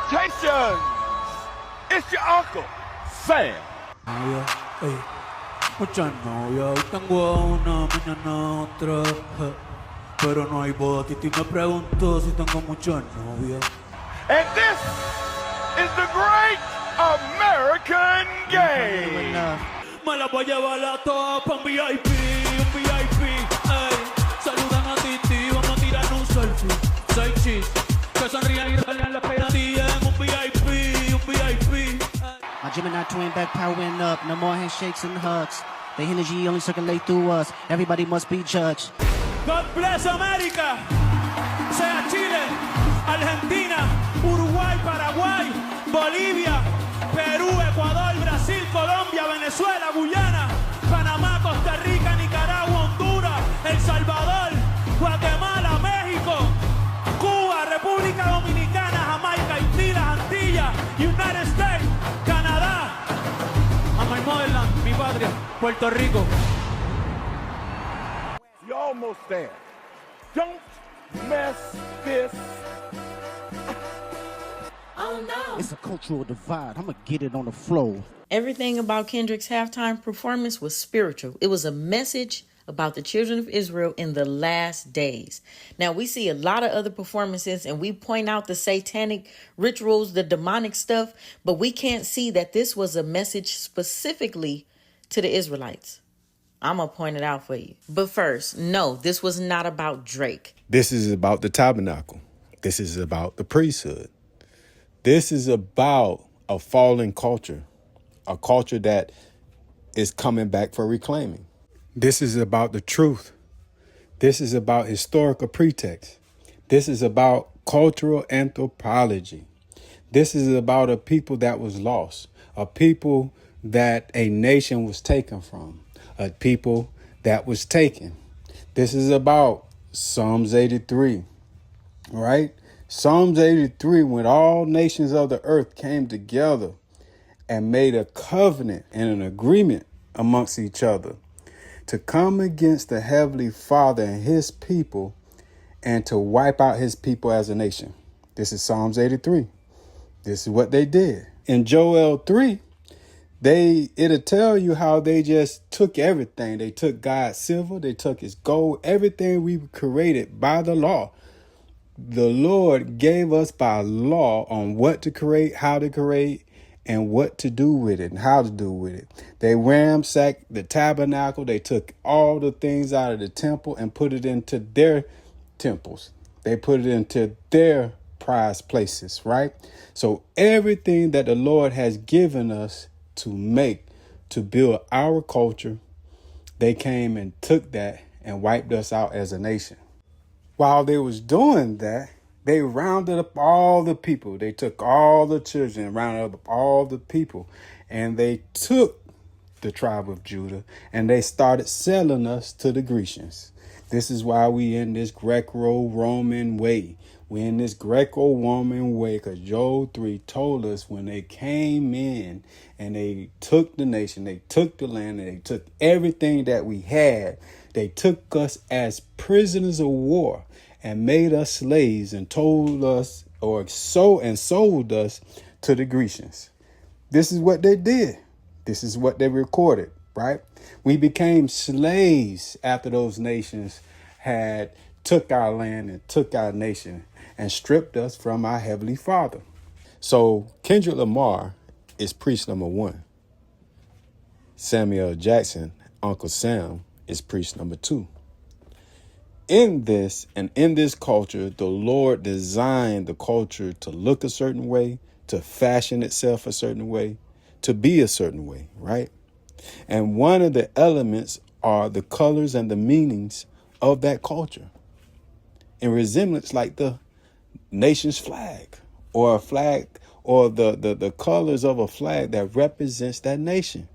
Salutations! It's your uncle, Sam. Novia, ey, muchas novias, hoy tengo una, mañana otra, pero no hay boda. Titi me preguntó si tengo muchas novias. And this is the Great American Game. Me la voy a llevar a todas pa' un VIP, ey. Saludan a Titi, vamos a tirar un selfie. 6 chis, que sonrían y regalen la pedantía en un VIP, ey. My Gemini twin back powering up. No more handshakes and hugs. The energy only circulate through us. Everybody must be judged. God bless America. Sea Chile, Argentina, Uruguay, Paraguay, Bolivia, Perú, Ecuador, Brasil, Colombia, Venezuela, Guyana, Panamá, Costa Rica, Nicaragua, Honduras, El Salvador, Guatemala, México, Cuba, República Dominicana, Jamaica, Haití, las Antillas, United States, Canadá, a my motherland, mi patria, Puerto Rico. You're almost there. Don't mess this. Oh no! It's a cultural divide. I'm gonna get it on the floor. Everything about Kendrick's halftime performance was spiritual. It was a message about the children of Israel in the last days. Now, we see a lot of other performances and we point out the satanic rituals, the demonic stuff, but we can't see that this was a message specifically to the Israelites. I'm going to point it out for you. But first, no, this was not about Drake. This is about the tabernacle. This is about the priesthood. This is about a fallen culture, a culture that is coming back for reclaiming. This is about the truth. This is about historical pretext. This is about cultural anthropology. This is about a people that was lost, a people that a nation was taken from, a people that was taken. This is about Psalms 83, right? Psalms 83, when all nations of the earth came together and made a covenant and an agreement amongst each other to come against the Heavenly Father and his people and to wipe out his people as a nation. This is Psalms 83. This is what they did. In Joel 3, it'll tell you how they just took everything. They took God's silver, they took his gold, everything we created by the law. The Lord gave us by law on what to create, how to create, and what to do with it and how to do with it. They ransacked the tabernacle. They took all the things out of the temple and put it into their temples. They put it into their prized places, right? So everything that the Lord has given us to make, to build our culture, they came and took that and wiped us out as a nation. While they was doing that, they rounded up all the people. They took all the children, rounded up all the people, and they took the tribe of Judah and they started selling us to the Grecians. This is why we in this greco-roman way. We in this greco-roman way because Joel 3 told us when they came in and they took the nation, they took the land, and they took everything that we had. They took us as prisoners of war and made us slaves and told us sold us to the Grecians. This is what they did. This is what they recorded, right? We became slaves after those nations had took our land and took our nation and stripped us from our Heavenly Father. So Kendrick Lamar is priest number 1. Samuel Jackson, Uncle Sam, is priest number 2. In this culture, the Lord designed the culture to look a certain way, to fashion itself a certain way, to be a certain way, right? And one of the elements are the colors and the meanings of that culture. In resemblance like the nation's flag or a flag or the colors of a flag that represents that nation.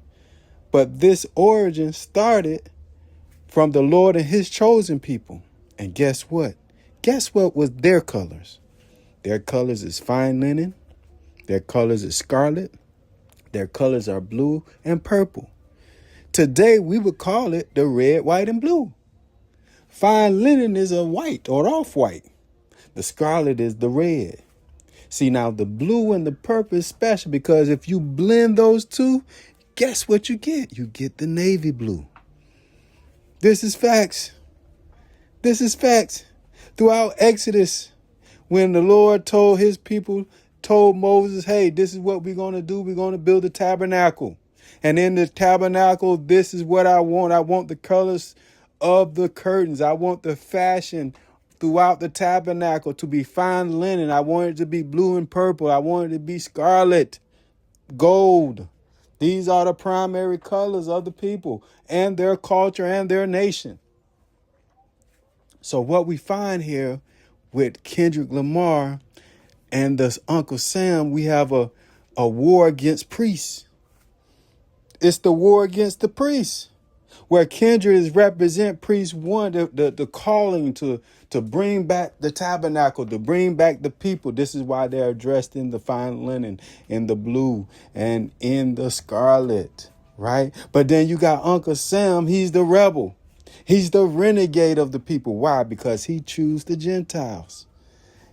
But this origin started from the Lord and his chosen people. And guess what? Guess what was their colors? Their colors is fine linen. Their colors is scarlet. Their colors are blue and purple. Today, we would call it the red, white, and blue. Fine linen is a white or off-white. The scarlet is the red. See, now the blue and the purple is special because if you blend those two, guess what you get? You get the navy blue. This is facts. This is facts. Throughout Exodus, when the Lord told his people, told Moses, hey, this is what we're going to do. We're going to build a tabernacle. And in the tabernacle, this is what I want. I want the colors of the curtains. I want the fashion throughout the tabernacle to be fine linen. I want it to be blue and purple. I want it to be scarlet, gold. These are the primary colors of the people and their culture and their nation. So what we find here with Kendrick Lamar and this Uncle Sam, we have a war against priests. It's the war against the priests, where Kendrick is represent priest one, the calling to bring back the tabernacle, to bring back the people. This is why they're dressed in the fine linen, in the blue, and in the scarlet, right? But then you got Uncle Sam, he's the rebel. He's the renegade of the people. Why? Because he chose the Gentiles.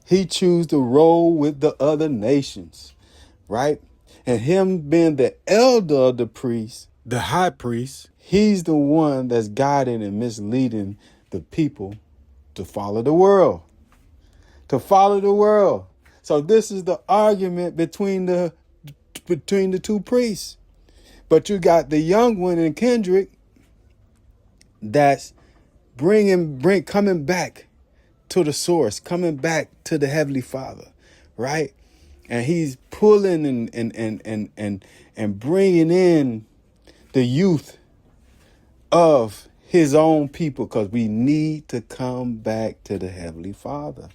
He chose to roll with the other nations, right? And him being the elder of the priests, the high priest, he's the one that's guiding and misleading the people to follow the world. To follow the world. So this is the argument between the two priests. But you got the young one in Kendrick that's coming back to the source, coming back to the Heavenly Father, right? And he's pulling and bringing in the youth of his own people, because we need to come back to the Heavenly Father.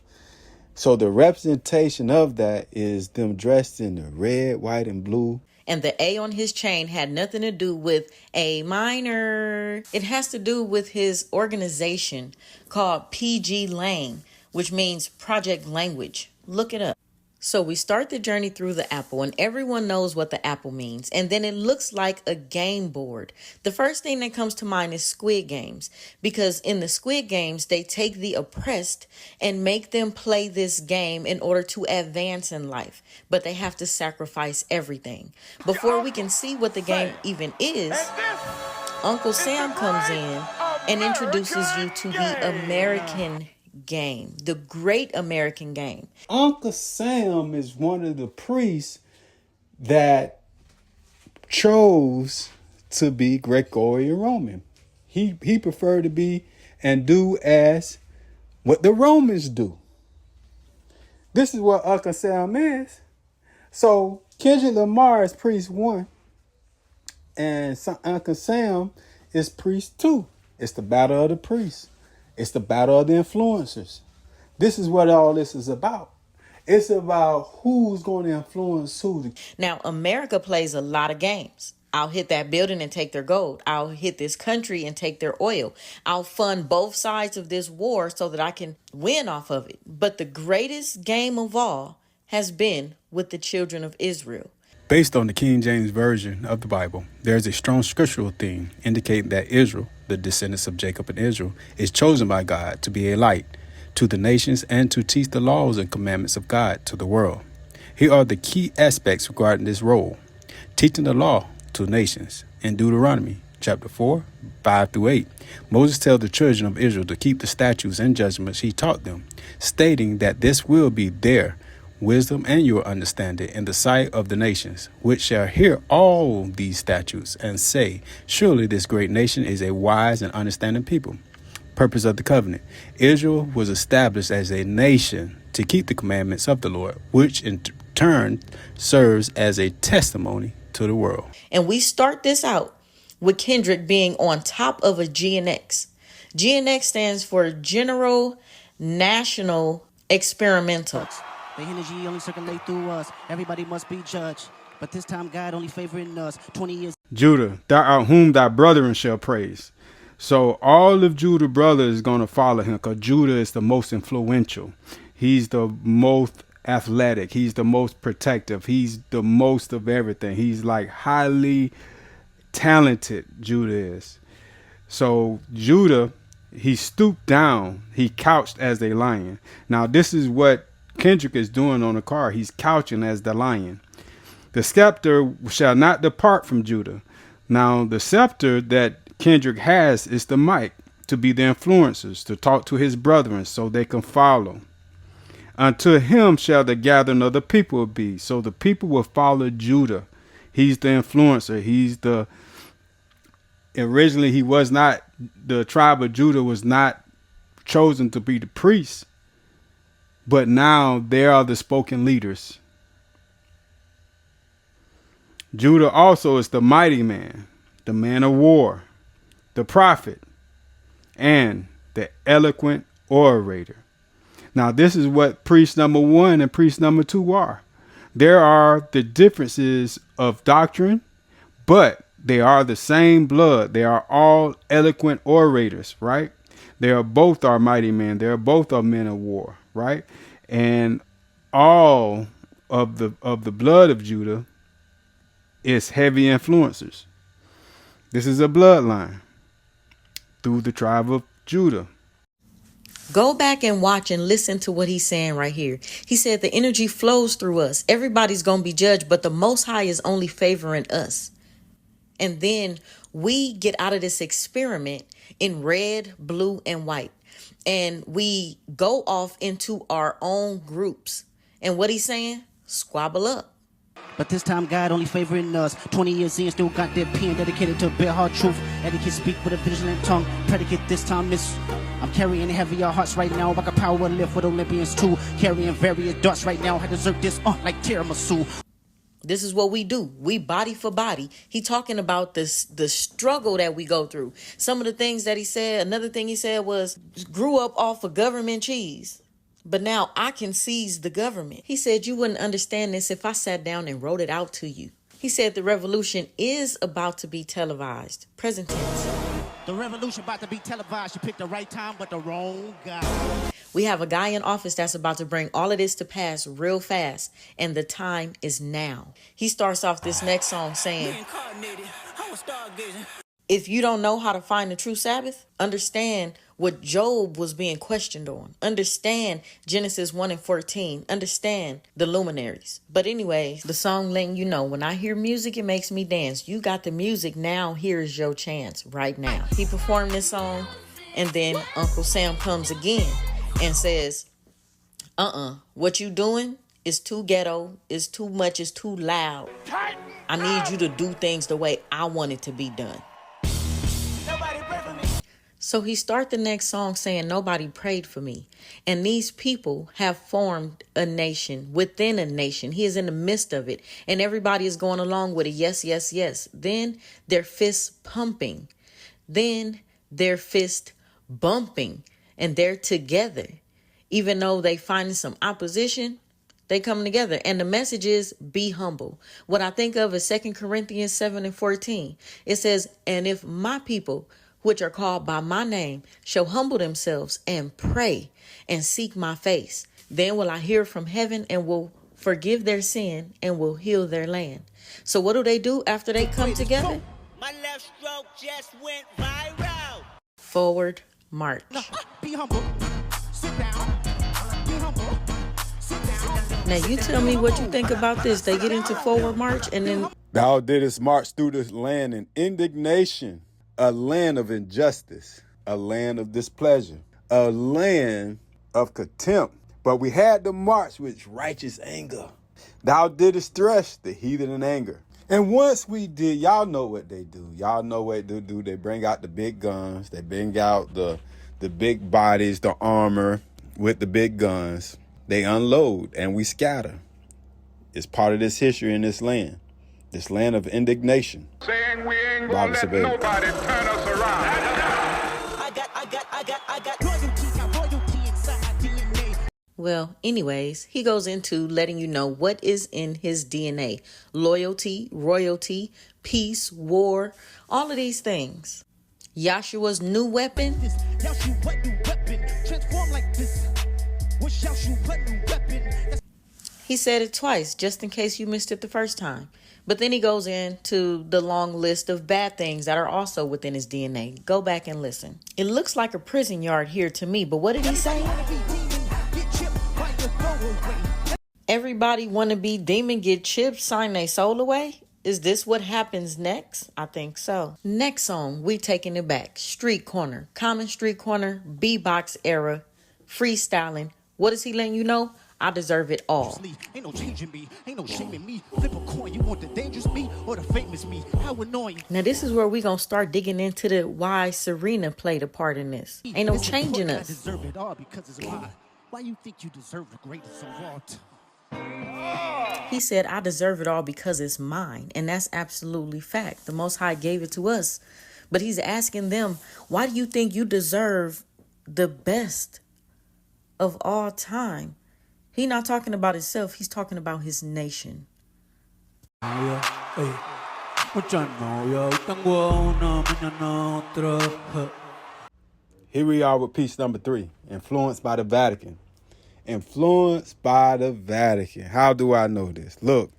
So the representation of that is them dressed in the red, white, and blue. And the A on his chain had nothing to do with A minor. It has to do with his organization called PG Lang, which means Project Language. Look it up. So we start the journey through the apple, and everyone knows what the apple means. And then it looks like a game board. The first thing that comes to mind is Squid Games, because in the Squid Games, they take the oppressed and make them play this game in order to advance in life. But they have to sacrifice everything. Before we can see what the game even is, Uncle Sam comes in and introduces you to the American game, the great American game. Uncle Sam is one of the priests that chose to be greco-roman. He preferred to be and do as what the Romans do. This is what Uncle Sam is. So Kendrick Lamar is priest 1, and Uncle Sam is priest 2. It's the battle of the priests. It's the battle of the influencers. This is what all this is about. It's about who's going to influence who. Now, America plays a lot of games. I'll hit that building and take their gold. I'll hit this country and take their oil. I'll fund both sides of this war so that I can win off of it. But the greatest game of all has been with the children of Israel. Based on the King James Version of the Bible, there is a strong scriptural theme indicating that Israel, the descendants of Jacob and Israel, is chosen by God to be a light to the nations and to teach the laws and commandments of God to the world. Here are the key aspects regarding this role. Teaching the law to nations. In Deuteronomy chapter 4, 5 through 8, Moses tells the children of Israel to keep the statutes and judgments he taught them, stating that this will be their wisdom and your understanding in the sight of the nations, which shall hear all these statutes and say, surely this great nation is a wise and understanding people. Purpose of the covenant. Israel was established as a nation to keep the commandments of the Lord, which in turn serves as a testimony to the world. And we start this out with Kendrick being on top of a GNX. GNX stands for General National Experimental. The energy only circulate through us. Everybody must be judged. But this time, God only favoring us. 20 years. Judah, thou art whom thy brethren shall praise. So all of Judah brothers is going to follow him, because Judah is the most influential. He's the most athletic. He's the most protective. He's the most of everything. He's like highly talented, Judah is. So Judah, he stooped down. He couched as a lion. Now this is what Kendrick is doing on the car. He's couching as the lion. The scepter shall not depart from Judah. Now, the scepter that Kendrick has is the mic to be the influencers, to talk to his brethren so they can follow. Unto him shall the gathering of the people be. So the people will follow Judah. He's the influencer. Originally he was not, the tribe of Judah was not chosen to be the priests, but now they are the spoken leaders. Judah also is the mighty man, the man of war, the prophet, and the eloquent orator. Now, this is what priest number 1 and priest number 2 are. There are the differences of doctrine, but they are the same blood. They are all eloquent orators, right? They are both our mighty men. They are both our men of war, right? And all of the blood of Judah is heavy influencers. This is a bloodline through the tribe of Judah. Go back and watch and listen to what he's saying right here. He said the energy flows through us. Everybody's going to be judged, but the Most High is only favoring us. And then we get out of this experiment in red, blue, and white. And we go off into our own groups. And what he's saying? Squabble up. But this time, God only favoring us. 20 years in, still got that pen dedicated to bare hard truth. Etiquette speak with a vigilant tongue. Predicate this time is I'm carrying heavier hearts right now. I got power to lift with Olympians too. Carrying various darts right now. I deserve this like tiramisu. This is what we do. We body for body. He talking about the struggle that we go through. Some of the things that he said, another thing he said was, grew up off of government cheese, but now I can seize the government. He said you wouldn't understand this if I sat down and wrote it out to you. He said the revolution is about to be televised. Present tense. The revolution about to be televised. You picked the right time, but the wrong guy. We have a guy in office that's about to bring all of this to pass real fast, and the time is now. He starts off this next song saying, if you don't know how to find the true Sabbath, understand what Job was being questioned on. Understand Genesis 1 and 14. Understand the luminaries. But anyway, the song letting you know, when I hear music, it makes me dance. You got the music, now here's your chance right now. He performed this song, and then Uncle Sam comes again and says, what you doing is too ghetto, is too much, is too loud. I need you to do things the way I want it to be done. So he starts the next song saying, nobody prayed for me. And these people have formed a nation within a nation. He is in the midst of it. And everybody is going along with it. Yes, yes, yes. Then their fists pumping. Then their fist bumping. And they're together. Even though they find some opposition, they come together. And the message is, be humble. What I think of is 2 Corinthians 7 and 14. It says, and if my people, which are called by my name, shall humble themselves and pray and seek my face, then will I hear from heaven and will forgive their sin and will heal their land. So what do they do after they come together? My left stroke just went viral. Forward march. Be humble. Sit down. Be humble. Sit down. Now you tell me what you think about this. They get into forward march and then Thou didst march through this land in indignation, a land of injustice, a land of displeasure, a land of contempt. But we had to march with righteous anger. Thou didst thresh the heathen in anger. And once we did, y'all know what they do. Y'all know what they do. They bring out the big guns. They bring out the big bodies, the armor with the big guns. They unload and we scatter. It's part of this history in this land of indignation. Saying we ain't gonna let nobody turn us around. I got royalty inside DNA. well, anyways, he goes into letting you know what is in his DNA. Loyalty, royalty, peace, war, all of these things. Yahshua's new weapon. Yahshua new weapon. Transform like this. What's Yahshua new weapon? He said it twice, just in case you missed it the first time. But then he goes into the long list of bad things that are also within his DNA. Go back and listen. It looks like a prison yard here to me, but what did he say? Get chipped by your throwaway. Everybody want to be demon, get chips, sign their soul away? Is this what happens next? I think so. Next song, we taking it back. Street Corner, Common Street Corner, B-Box era, freestyling. What is he letting you know? I deserve it all. Ain't no changing me, ain't no shaming me. Flip a coin, you want the dangerous me or the famous me? How annoying. Now this is where we gonna start digging into the why Serena played a part in this. Ain't no changing us. I deserve it all because it's why. Why you think you deserve the greatest of all time? He said, I deserve it all because it's mine. And that's absolutely fact. The Most High gave it to us. But he's asking them, why do you think you deserve the best of all time? He's not talking about himself. He's talking about his nation. Here we are with piece number 3, influenced by the Vatican. Influenced by the Vatican. How do I know this? Look,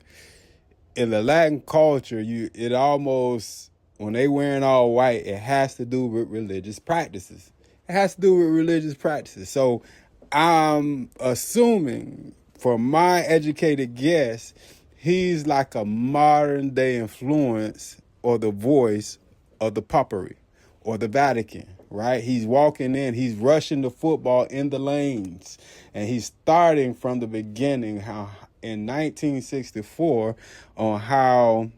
in the Latin culture, it almost, when they wearing all white, it has to do with religious practices. It has to do with religious practices. So I'm assuming, for my educated guess, he's like a modern day influence or the voice of the Papacy or the Vatican. Right? He's walking in, he's rushing the football in the lanes, and he's starting from the beginning, how in 1964, on how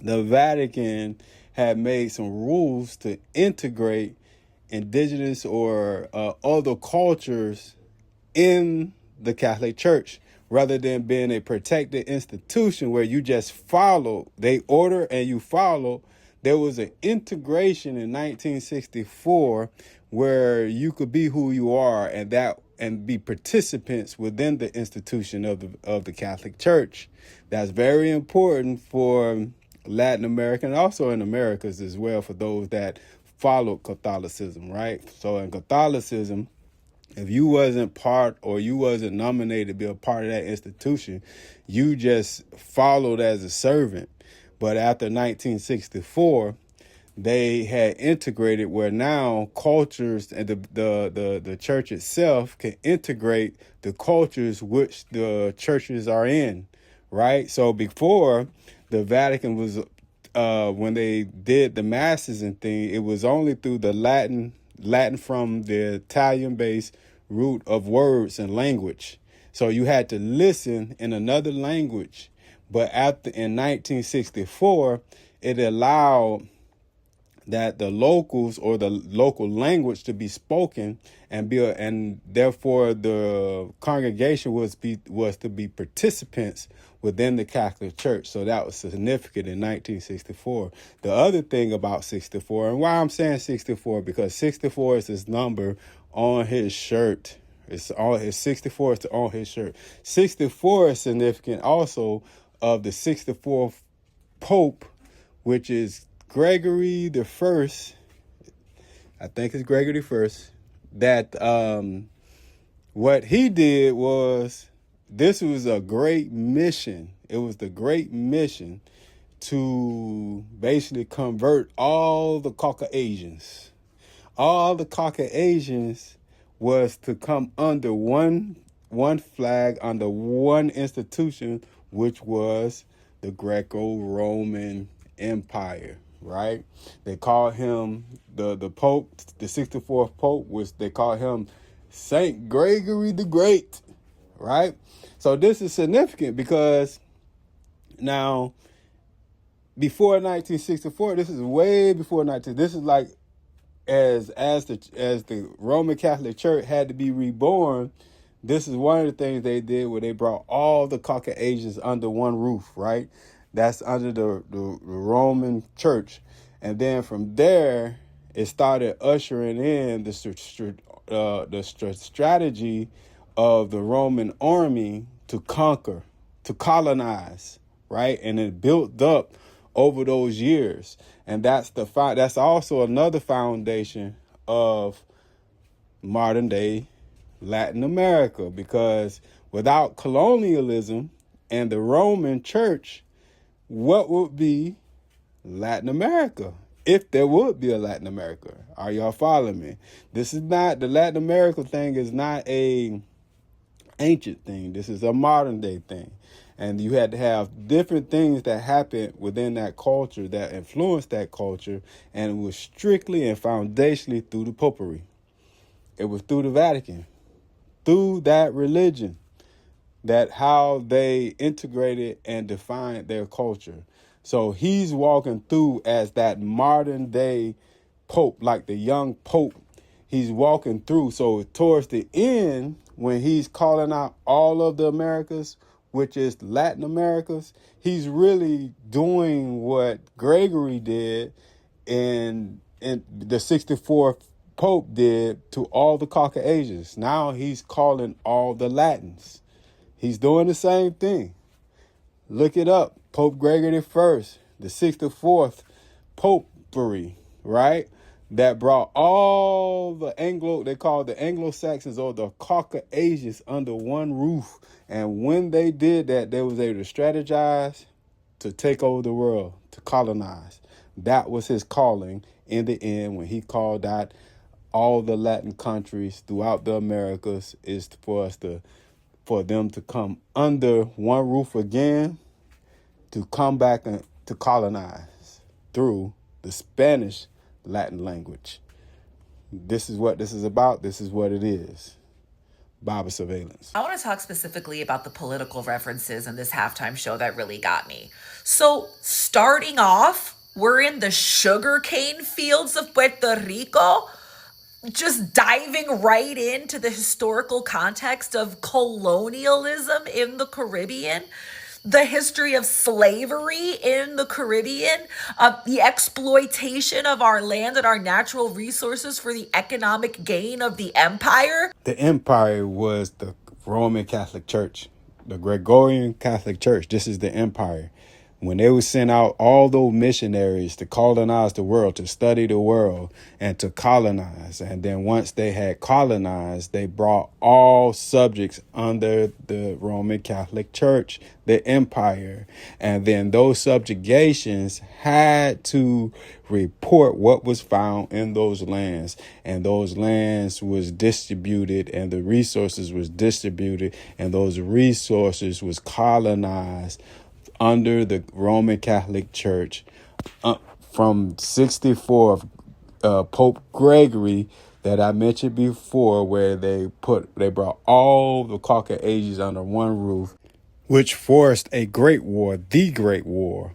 the Vatican had made some rules to integrate indigenous or other cultures in the Catholic Church, rather than being a protected institution where you just follow, they order and you follow. There was an integration in 1964 where you could be who you are and be participants within the institution of the Catholic Church. That's very important for Latin America and also in Americas as well, for those that followed Catholicism, right? So in Catholicism, if you wasn't part or you wasn't nominated to be a part of that institution, you just followed as a servant. But after 1964, they had integrated where now cultures and the church itself can integrate the cultures which the churches are in, right? So before, the Vatican was, when they did the masses and thing, it was only through the Latin from the Italian-based root of words and language. So you had to listen in another language. But in 1964, it allowed that the locals or the local language to be spoken and therefore the congregation was to be participants within the Catholic Church. So that was significant in 1964. The other thing about 64, and why I'm saying 64, because 64 is his number on his shirt. It's on his 64 is on his shirt. 64 is significant also of the 64th Pope, which is Gregory the First. I think it's Gregory the First. That what he did was, this was a great mission. It was the great mission to basically convert all the Caucasians. All the Caucasians was to come under one flag, under one institution, which was the Greco-Roman Empire, right? They called him the Pope, the 64th Pope, which they called him Saint Gregory the Great, right? So this is significant because now, before 1964, this is way before this is like as the Roman Catholic Church had to be reborn. This is one of the things they did where they brought all the Caucasians under one roof, right? That's under the Roman Church. And then from there, it started ushering in the strategy of the Roman army to conquer, to colonize, right? And it built up over those years. And that's also another foundation of modern day Latin America, because without colonialism and the Roman Church, what would be Latin America? If there would be a Latin America. Are y'all following me? This is not, the Latin America thing is not a ancient thing. This is a modern day thing. And you had to have different things that happened within that culture that influenced that culture. And it was strictly and foundationally through the popery. It was through the Vatican, through that religion, that how they integrated and defined their culture. So he's walking through as that modern day pope, like the young pope. He's walking through. So towards the end, when he's calling out all of the Americas, which is Latin Americas, he's really doing what Gregory did in the 64th Pope did to all the Caucasians. Now he's calling all the Latins. He's doing the same thing. Look it up. Pope Gregory I, the 64th Popery, right? That brought all the they call the Anglo-Saxons or the Caucasians under one roof. And when they did that, they was able to strategize to take over the world, to colonize. That was his calling in the end when he called out all the Latin countries throughout the Americas, is for them to come under one roof again, to come back and to colonize through the Spanish Latin language. This is what this is about. This is what it is. Bible surveillance. I want to talk specifically about the political references in this halftime show that really got me. So starting off, we're in the sugarcane fields of Puerto Rico, just diving right into the historical context of colonialism in the Caribbean, the history of slavery in the Caribbean, the exploitation of our land and our natural resources for the economic gain of the empire. The empire was the Roman Catholic Church, the Gregorian Catholic Church. This is the empire. When they would send out all those missionaries to colonize the world, to study the world and to colonize. And then once they had colonized, they brought all subjects under the Roman Catholic Church, the empire. And then those subjugations had to report what was found in those lands. And those lands was distributed and the resources was distributed and those resources was colonized under the Roman Catholic Church from 64 Pope Gregory that I mentioned before, where they brought all the Caucasians under one roof, which forced a great war, the Great War,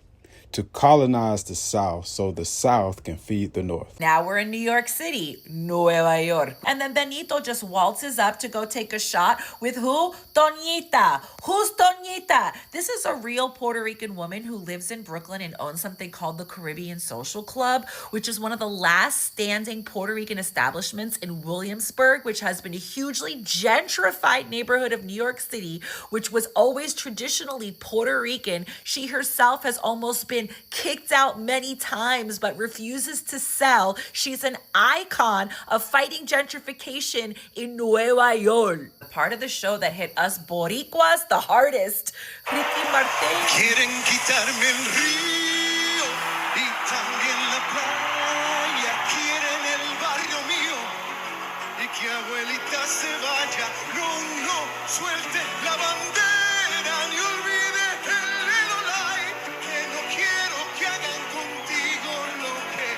to colonize the South so the South can feed the North. Now we're in New York City, Nueva York. And then Benito just waltzes up to go take a shot with who? Toñita. Who's Toñita? This is a real Puerto Rican woman who lives in Brooklyn and owns something called the Caribbean Social Club, which is one of the last standing Puerto Rican establishments in Williamsburg, which has been a hugely gentrified neighborhood of New York City, which was always traditionally Puerto Rican. She herself has almost been kicked out many times but refuses to sell. She's an icon of fighting gentrification in Nueva York. The part of the show that hit us Boricuas the hardest, Ricky Martin. Quieren quitarme el río y también la playa. Quieren el barrio mío y que abuelita se vaya. No, no, suelte la bandera ni olvide el Lelolai. Que no quiero que hagan contigo lo que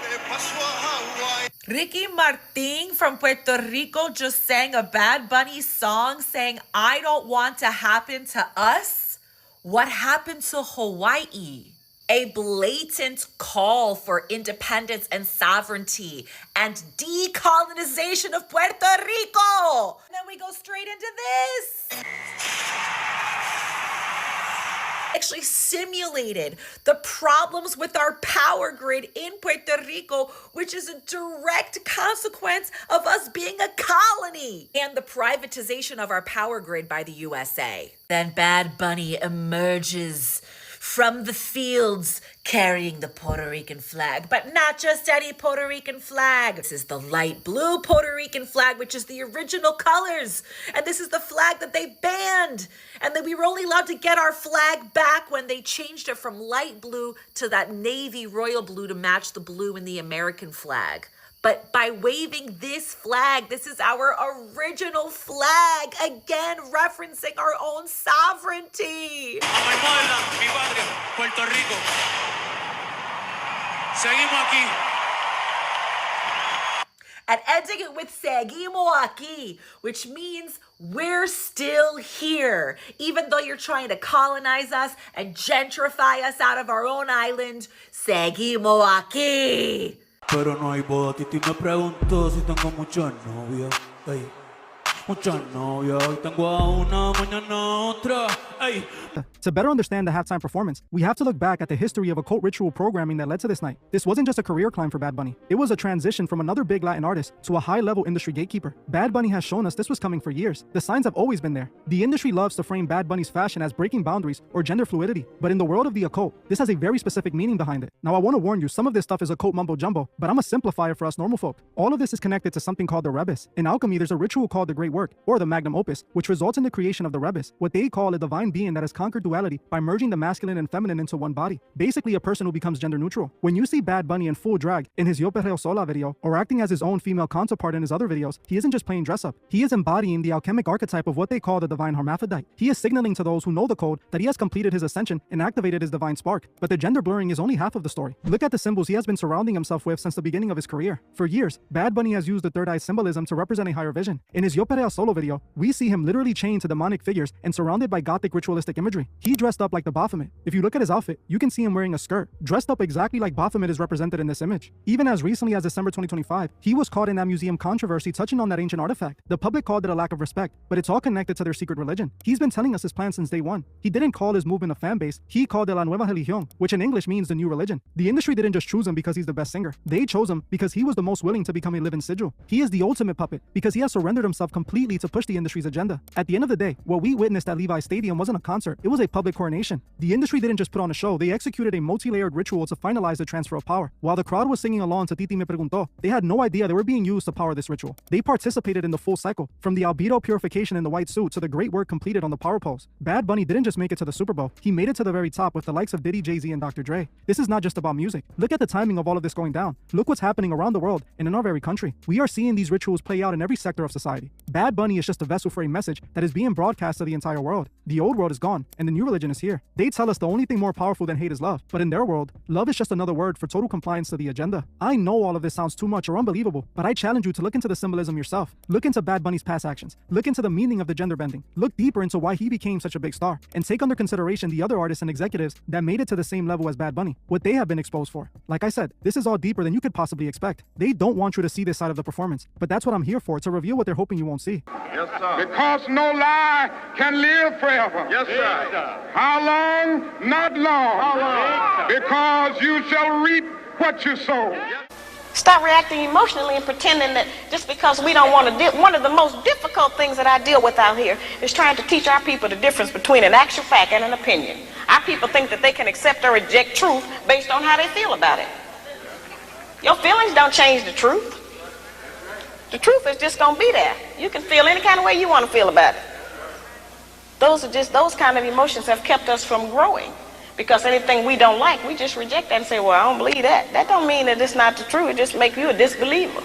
me pasó a Hawái. Ricky Martin from Puerto Rico just sang a Bad Bunny song saying, I don't want to happen to us what happened to Hawaii. A blatant call for independence and sovereignty and decolonization of Puerto Rico. And then we go straight into this. Actually simulated the problems with our power grid in Puerto Rico, which is a direct consequence of us being a colony, and the privatization of our power grid by the USA. Then Bad Bunny emerges from the fields carrying the Puerto Rican flag, but not just any Puerto Rican flag. This is the light blue Puerto Rican flag, which is the original colors. And this is the flag that they banned. And then we were only allowed to get our flag back when they changed it from light blue to that navy royal blue to match the blue in the American flag. But by waving this flag, this is our original flag, again referencing our own sovereignty. A mi pueblo, mi patria, Puerto Rico. Seguimos aquí. And ending it with seguimos aquí, which means we're still here. Even though you're trying to colonize us and gentrify us out of our own island, seguimos aquí. Pero no hay boda. Titi me preguntó si tengo muchas novias. Ey, muchas novias. Hoy tengo a una, mañana otra. Ey. To better understand the halftime performance, we have to look back at the history of occult ritual programming that led to this night. This wasn't just a career climb for Bad Bunny. It was a transition from another big Latin artist to a high-level industry gatekeeper. Bad Bunny has shown us this was coming for years. The signs have always been there. The industry loves to frame Bad Bunny's fashion as breaking boundaries or gender fluidity. But in the world of the occult, this has a very specific meaning behind it. Now, I want to warn you, some of this stuff is occult mumbo-jumbo, but I'm a simplifier for us normal folk. All of this is connected to something called the rebus. In alchemy, there's a ritual called the Great Work, or the Magnum Opus, which results in the creation of the rebus, what they call a divine being that has conquered duality by merging the masculine and feminine into one body. Basically, a person who becomes gender neutral. When you see Bad Bunny in full drag in his Yo Perreo Sola video, or acting as his own female counterpart in his other videos, he isn't just playing dress up. He is embodying the alchemic archetype of what they call the divine hermaphrodite. He is signaling to those who know the code that he has completed his ascension and activated his divine spark. But the gender blurring is only half of the story. Look at the symbols he has been surrounding himself with since the beginning of his career. For years, Bad Bunny has used the third eye symbolism to represent a higher vision. In his Yo Perreo Solo video, we see him literally chained to demonic figures and surrounded by gothic ritualistic imagery. He dressed up like the Baphomet. If you look at his outfit, you can see him wearing a skirt, dressed up exactly like Baphomet is represented in this image. Even as recently as December 2025, he was caught in that museum controversy touching on that ancient artifact. The public called it a lack of respect, but it's all connected to their secret religion. He's been telling us his plan since day one. He didn't call his movement a fan base, he called it La Nueva Religión, which in English means the new religion. The industry didn't just choose him because he's the best singer. They chose him because he was the most willing to become a living sigil. He is the ultimate puppet because he has surrendered himself completely to push the industry's agenda. At the end of the day, what we witnessed at Levi's Stadium wasn't a concert, it was a public coronation. The industry didn't just put on a show, they executed a multi-layered ritual to finalize the transfer of power. While the crowd was singing along to Titi Me Preguntó, they had no idea they were being used to power this ritual. They participated in the full cycle, from the albedo purification in the white suit to the great work completed on the power pose. Bad Bunny didn't just make it to the Super Bowl, he made it to the very top with the likes of Diddy, Jay-Z, and Dr. Dre. This is not just about music. Look at the timing of all of this going down. Look what's happening around the world and in our very country. We are seeing these rituals play out in every sector of society. Bad Bunny is just a vessel for a message that is being broadcast to the entire world. The old world is gone, and the new religion is here. They tell us the only thing more powerful than hate is love, but in their world, love is just another word for total compliance to the agenda. I know all of this sounds too much or unbelievable, but I challenge you to look into the symbolism yourself. Look into Bad Bunny's past actions. Look into the meaning of the gender bending. Look deeper into why he became such a big star, and take under consideration the other artists and executives that made it to the same level as Bad Bunny, what they have been exposed for. Like I said, this is all deeper than you could possibly expect. They don't want you to see this side of the performance, but that's what I'm here for, to reveal what they're hoping you won't see. Yes, sir. Because no lie can live forever. Yes, sir. How long? Not long. How long? Because you shall reap what you sow. Stop reacting emotionally and pretending that just because we don't want to deal. One of the most difficult things that I deal with out here is trying to teach our people the difference between an actual fact and an opinion. Our people think that they can accept or reject truth based on how they feel about it. Your feelings don't change the truth. The truth is just going to be there. You can feel any kind of way you want to feel about it. Those kind of emotions have kept us from growing. Because anything we don't like, we just reject that and say, well, I don't believe that. That don't mean that it's not the truth. It just makes you a disbeliever.